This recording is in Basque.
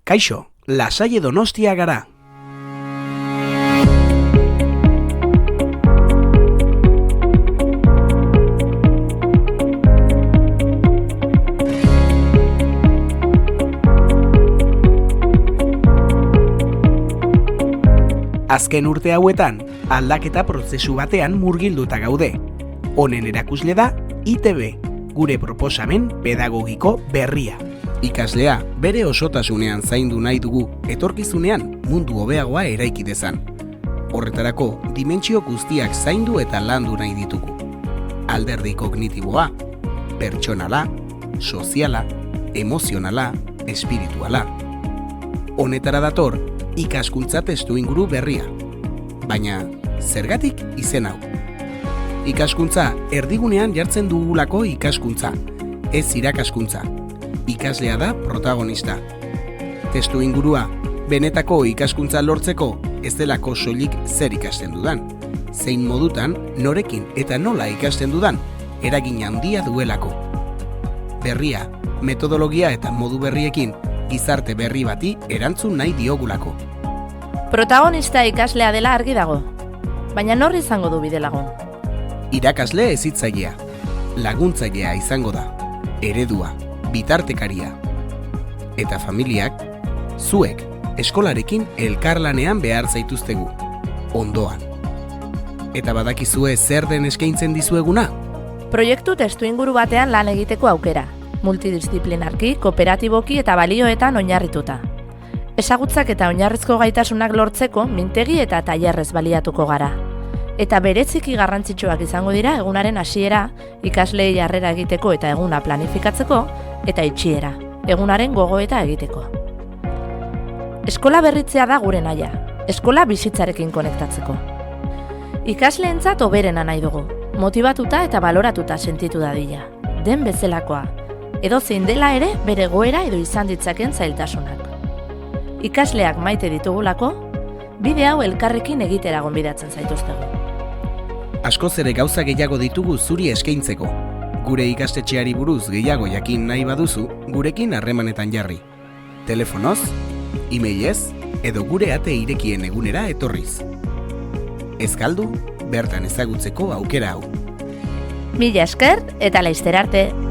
Kaixo, Lasalle Donostia gara. Azken urte hauetan, aldaketa prozesu batean murgilduta gaude. Honen erakusle da ITB, gure proposamen pedagogiko berria. Ikaslea bere osotasunean zaindu nahi dugu, etorkizunean mundu hobeagoa eraiki dezan. Horretarako, dimentsio guztiak zaindu eta landu nahi ditugu. Alderdi kognitiboa, pertsonala, soziala, emozionala, espirituala. Honetara dator, ikaskuntza testuinguru berria. Baina, zergatik izen hau? Ikaskuntza erdigunean jartzen dugulako ikaskuntza, ez irakaskuntza. Ikaslea da protagonista. Testuingurua, benetako ikaskuntza lortzeko ez delako soilik zer ikasten dudan. Zein modutan, norekin eta nola ikasten dudan, eragin handia duelako. Berria, metodologia eta modu berriekin, gizarte berri bati erantzun nahi diogulako. Protagonista ikaslea dela argi dago, baina nor izango du bidelagun? Irakasle hezitzailea, laguntzailea izango da, eredua, bitartekaria. Eta familiak, zuek, eskolarekin elkarlanean behar zaituztegu, ondoan. Eta badakizue zer den eskaintzen dizueguna? Proiektu testuinguru batean lan egiteko aukera, multidisciplinarki, kooperatiboki eta balioetan oinarrituta. Ezagutzak eta oinarrizko gaitasunak lortzeko mintegi eta tailerrez baliatuko gara. Eta bereziki garrantzitsuak izango dira egunaren hasiera, ikasleei harrera egiteko eta eguna planifikatzeko, eta itxiera, egunaren gogoeta egiteko. Eskola berritzea da gure nahia, eskola bizitzarekin konektatzeko. Ikasleentzat hoberena nahi dugu, motibatuta eta baloratuta sentitu dadila, den bezalakoa, edo zein dela ere bere goera edo izan ditzaken zailtasunak. Ikasleak maite ditugulako, bide hau elkarrekin egitera gonbidatzen zaituztegu. Askoz ere gauza gehiago ditugu zuri eskaintzeko. Gure ikastetxeari buruz gehiago jakin nahi baduzu, gurekin harremanetan jarri. Telefonoz, emailez, edo gure ate irekien egunera etorriz. Ez galdu, bertan ezagutzeko aukera hau. Mila esker eta laizter arte!